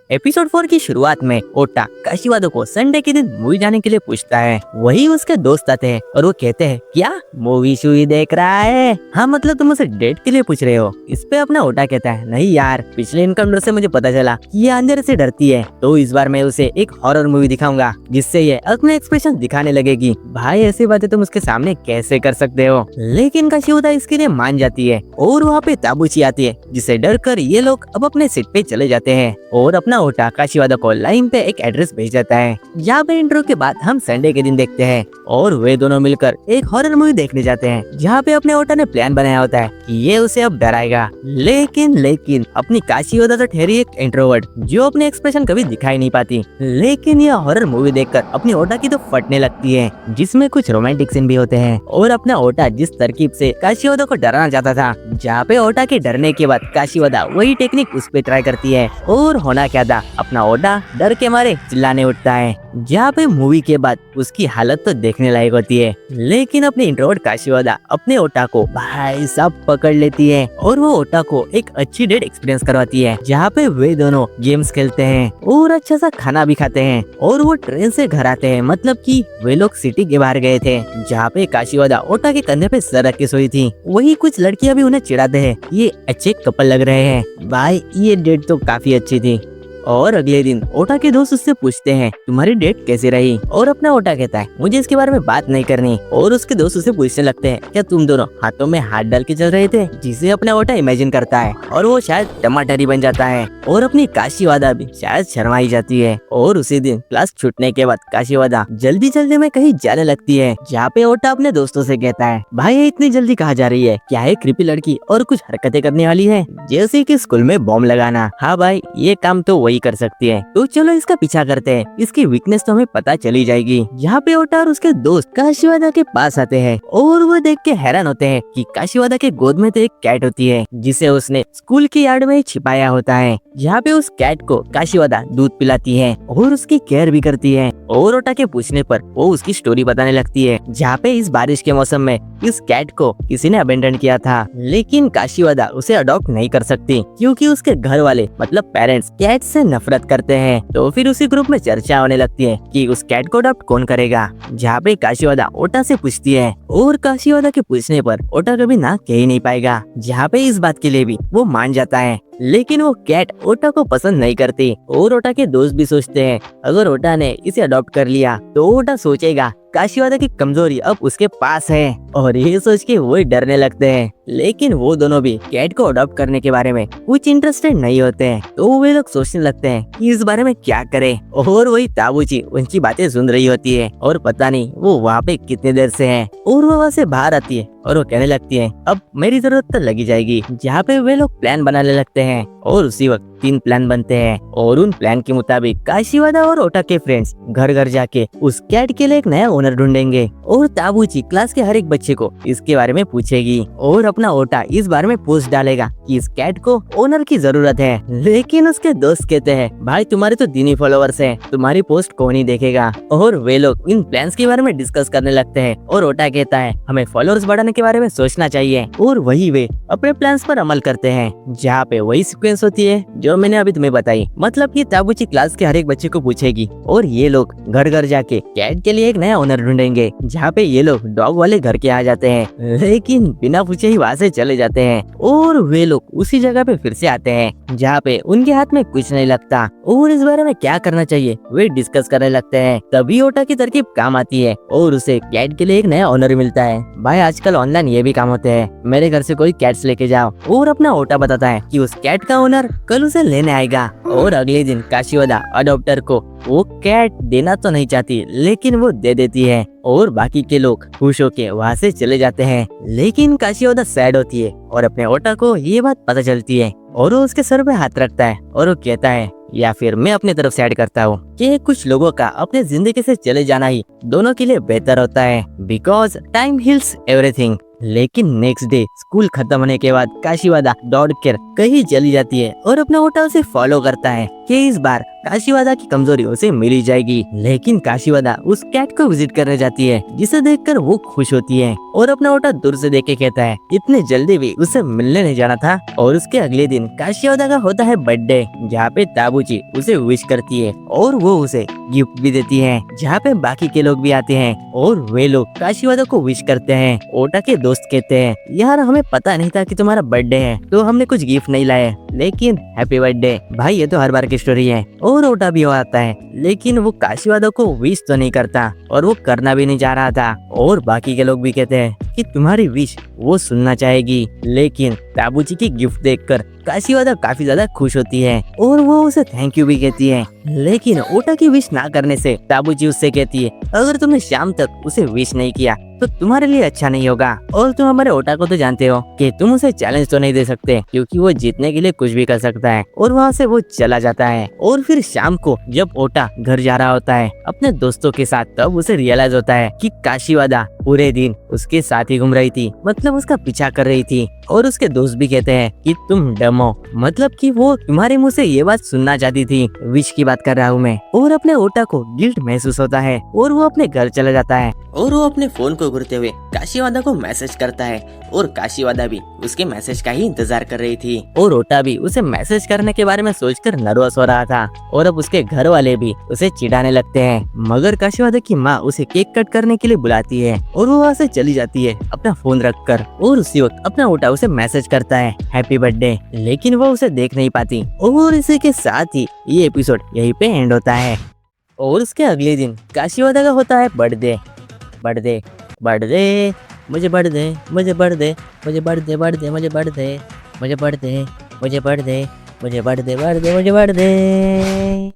Episode 4 की शुरुआत में ओटा काशीवादा को संडे के दिन मूवी जाने के लिए पूछता है। वही उसके दोस्त आते हैं और वो कहते हैं क्या मूवी शूवी देख रहा है? हाँ मतलब तुम उसे डेट के लिए पूछ रहे हो। इस पे अपना ओटा कहता है नहीं यार, पिछले इनकाउंटर से मुझे पता चला कि ये अंधेरे से डरती है, तो इस बार मैं उसे एक हॉरर मूवी दिखाऊंगा जिससे ये अपने एक्सप्रेशन दिखाने लगेगी। भाई ऐसी बातें तुम उसके सामने कैसे कर सकते हो? लेकिन काशीवादा इसके लिए मान जाती है और वहाँ पे ताबूची आती है जिसे डर कर ये लोग अब अपने सीट पे चले जाते हैं और अपना ओटा काशीवादा को लाइन पे एक एड्रेस भेज देता है। यहाँ पे इंट्रो के बाद हम संडे के दिन देखते हैं और वे दोनों मिलकर एक हॉरर मूवी देखने जाते हैं जहाँ पे अपने ओटा ने प्लान बनाया होता है कि ये उसे अब डराएगा। लेकिन अपनी काशीवादा तो ठहरी एक इंट्रोवर्ट जो अपने एक्सप्रेशन कभी दिखाई नहीं पाती, लेकिन यह हॉरर मूवी देखकर अपनी ओटा की तो फटने लगती है जिसमें कुछ रोमांटिक सीन भी होते हैं। और अपना ओटा जिस तरकीब से काशीवादा को डराना चाहता था, जहाँ पे ओटा के डरने के बाद काशीवादा वही टेक्निक उस पे ट्राई करती है और होना क्या था, अपना ओटा डर के मारे चिल्लाने उठता है। जहाँ पे मूवी के बाद उसकी हालत तो देखने लायक होती है, लेकिन अपने इंट्रोवर्ट काशीवादा अपने ओटा को भाई साहब पकड़ लेती है और वो ओटा को एक अच्छी डेट एक्सपीरियंस करवाती है जहाँ पे वे दोनों गेम्स खेलते हैं और अच्छा सा खाना भी खाते हैं और वो ट्रेन से घर आते हैं। मतलब कि वे लोग सिटी के बाहर गए थे जहाँ पे काशीवादा ओटा के कंधे पे सर रख के सोई थी। वही कुछ लड़कियां भी उन्हें चिढ़ाते हैं, ये अच्छे कपल लग रहे हैं। भाई ये डेट तो काफी अच्छी थी। और अगले दिन ओटा के दोस्त उससे पूछते हैं तुम्हारी डेट कैसी रही? और अपना ओटा कहता है मुझे इसके बारे में बात नहीं करनी। और उसके दोस्त उससे पूछने लगते हैं क्या तुम दोनों हाथों में हाथ डाल के चल रहे थे? जिसे अपना ओटा इमेजिन करता है और वो शायद टमाटर ही बन जाता है और अपनी काशीवादा भी शायद शर्माई जाती है। और उसी दिन क्लास छूटने के बाद काशीवादा जल्दी में कहीं जाने लगती है जहाँ पे ओटा अपने दोस्तों से कहता है भाई ये इतनी जल्दी कहाँ जा रही है? क्या है कृपी लड़की और कुछ हरकतें करने वाली है जैसे कि स्कूल में बॉम्ब लगाना? हाँ भाई ये काम तो वही कर सकती है, तो चलो इसका पीछा करते हैं, इसकी वीकनेस तो हमें पता चली जाएगी। यहाँ पे ओटा और उसके दोस्त काशीवादा के पास आते हैं और वो देख के हैरान होते हैं कि काशीवादा के गोद में तो एक कैट होती है जिसे उसने स्कूल की यार्ड में छिपाया होता है। यहाँ पे उस कैट को काशीवादा दूध पिलाती है और उसकी केयर भी करती है। और ओटा के पूछने पर वो उसकी स्टोरी बताने लगती है जहाँ पे इस बारिश के मौसम में इस कैट को किसी ने अबेंडन किया था, लेकिन काशीवादा उसे अडॉप्ट नहीं कर सकती क्योंकि उसके घर वाले मतलब पेरेंट्स कैट से नफरत करते हैं। तो फिर उसी ग्रुप में चर्चा होने लगती है कि उस कैट को अडॉप्ट कौन करेगा, जहाँ पे काशीवादा ओटा से पूछती है और काशीवादा के पूछने पर ओटा कभी ना कह ही नहीं पाएगा, जहाँ पे इस बात के लिए भी वो मान जाता है। लेकिन वो कैट ओटा को पसंद नहीं करती और ओटा के दोस्त भी सोचते हैं अगर ओटा ने इसे अडॉप्ट कर लिया तो ओटा सोचेगा काशीवादा की कमजोरी अब उसके पास है और ये सोच के वो डरने लगते हैं। लेकिन वो दोनों भी कैट को अडॉप्ट करने के बारे में कुछ इंटरेस्टेड नहीं होते हैं, तो वे लोग सोचने लगते हैं कि इस बारे में क्या करें। और वही ताबूची उनकी बातें सुन रही होती है और पता नहीं वो वहाँ पे कितने देर से है। और वो वहाँ से बाहर आती है और वो कहने लगती है अब मेरी जरूरत तो लगी जाएगी। जहाँ पे वे लोग प्लान बनाने लगते हैं और उसी वक्त 3 प्लान बनते हैं और उन प्लान के मुताबिक काशीवादा और ओटा के फ्रेंड्स घर घर जाके उस कैट के लिए एक नया ओनर ढूंढेंगे और ताबूची क्लास के हर एक बच्चे को इसके बारे में पूछेगी और अपना ओटा इस बारे में पोस्ट डालेगा कि इस कैट को ओनर की जरूरत है। लेकिन उसके दोस्त कहते हैं भाई तुम्हारे तो दिन ही फॉलोअर्स हैं, तुम्हारी पोस्ट कौन ही देखेगा। और वे लोग इन प्लान्स के बारे में डिस्कस करने लगते हैं और ओटा कहता है हमें फॉलोअर्स बढ़ाने के बारे में सोचना चाहिए और वही वे अपने प्लान्स पर अमल करते हैं। जहाँ पे वही सीक्वेंस होती है जो मैंने अभी तुम्हें बताई, मतलब कि ताबूची क्लास के हर एक बच्चे को पूछेगी और ये लोग घर घर जाके कैट के लिए एक नया ओनर ढूंढेंगे। जहाँ पे ये लोग डॉग वाले घर के आ जाते हैं, लेकिन बिना पूछे ही वहाँ से चले जाते हैं और वे लोग उसी जगह पे फिर से आते हैं जहाँ पे उनके हाथ में कुछ नहीं लगता और इस बारे में क्या करना चाहिए वे डिस्कस करने लगते हैं। तभी ओटा की तरकीब काम आती है और उसे कैट के लिए एक नया ओनर मिलता है। भाई आजकल ऑनलाइन ये भी काम होते हैं, मेरे घर से कोई कैट्स लेके जाओ। और अपना ओटा बताता है कि उस कैट का ओनर कल उसे लेने आएगा। और अगले दिन काशीवादा अडॉप्टर को वो कैट देना तो नहीं चाहती लेकिन वो दे देती है और बाकी के लोग खुश होके वहाँ से चले जाते हैं। लेकिन काशीवादा सैड होती है और अपने ओटा को ये बात पता चलती है और वो उसके सर पे हाथ रखता है और वो कहता है या फिर मैं अपनी तरफ से ऐड करता हूँ कि कुछ लोगों का अपने जिंदगी से चले जाना ही दोनों के लिए बेहतर होता है, बिकॉज टाइम हील्स एवरीथिंग। लेकिन नेक्स्ट डे स्कूल खत्म होने के बाद काशीवादा दौड़ कर कहीं चली जाती है और अपना ओटा उसे फॉलो करता है कि इस बार काशीवादा की कमजोरी उसे मिली जाएगी। लेकिन काशीवादा उस कैट को विजिट करने जाती है, जिसे देखकर वो खुश होती है और अपना ओटा दूर से देख के कहता है इतने जल्दी भी उसे मिलने नहीं जाना था। और उसके अगले दिन काशीवादा का होता है बर्थडे, जहाँ पे ताबूची उसे विश करती है और वो उसे गिफ्ट भी देती है, जहाँ पे बाकी के लोग भी आते हैं और वे लोग काशीवादा को विश करते हैं। ओटा के दोस्त कहते हैं यार हमें पता नहीं था कि तुम्हारा बर्थडे है, तो हमने कुछ गिफ्ट नहीं लाए, लेकिन हैप्पी बर्थडे भाई, ये तो हर बार की स्टोरी है। और ओटा भी आता है, लेकिन वो काशीवादा को विश तो नहीं करता और वो करना भी नहीं चाह रहा था। और बाकी के लोग भी कहते हैं कि तुम्हारी विश वो सुनना चाहेगी। लेकिन ताबूची की गिफ्ट देखकर काशीवादा काफी ज्यादा खुश होती है और वो उसे थैंक यू भी कहती है। लेकिन ओटा की विश ना करने से ताबूची उससे कहती है अगर तुमने शाम तक उसे विश नहीं किया तो तुम्हारे लिए अच्छा नहीं होगा। और तुम हमारे ओटा को तो जानते हो कि तुम उसे चैलेंज तो नहीं दे सकते, क्योंकि वो जीतने के लिए कुछ भी कर सकता है। और वहाँ से वो चला जाता है। और फिर शाम को जब ओटा घर जा रहा होता है अपने दोस्तों के साथ, तब उसे रियलाइज होता है कि काशीवादा पूरे दिन उसके साथ ही घूम रही थी, मतलब उसका पीछा कर रही थी। और उसके दोस्त भी कहते हैं कि तुम डम हो, मतलब कि वो तुम्हारे मुंह से ये बात सुनना चाहती थी। विश की बात कर रहा हूँ मैं। और अपने ओटा को गिल्ट महसूस होता है और वो अपने घर चला जाता है। और वो अपने फोन को घूरते हुए काशीवादा को मैसेज करता है और काशीवादा भी उसके मैसेज का ही इंतजार कर रही थी। और ओटा भी उसे मैसेज करने के बारे में सोचकर नर्वस हो रहा था। और अब उसके घर वाले भी उसे चिढ़ाने लगते हैं, मगर काशीवादा की माँ उसे केक कट करने के लिए बुलाती है और वो वहाँ से चली जाती है अपना फोन रखकर। और उसी वक्त अपना ओटा उसे मैसेज करता है हैप्पी बर्थडे, लेकिन वो उसे देख नहीं पाती। और इसी के साथ ही ये एपिसोड यहीं पे एंड होता है। और उसके अगले दिन काशीवादा का होता है बर्थडे। बर्थडे बर्थडे मुझे बर्थडे मुझे बर्थडे मुझे बर्थडे बर्थडे मुझे बर्थडे मुझे बर्थडे मुझे बर्थडे मुझे बर्थडे बर्थडे मुझे बर्थडे।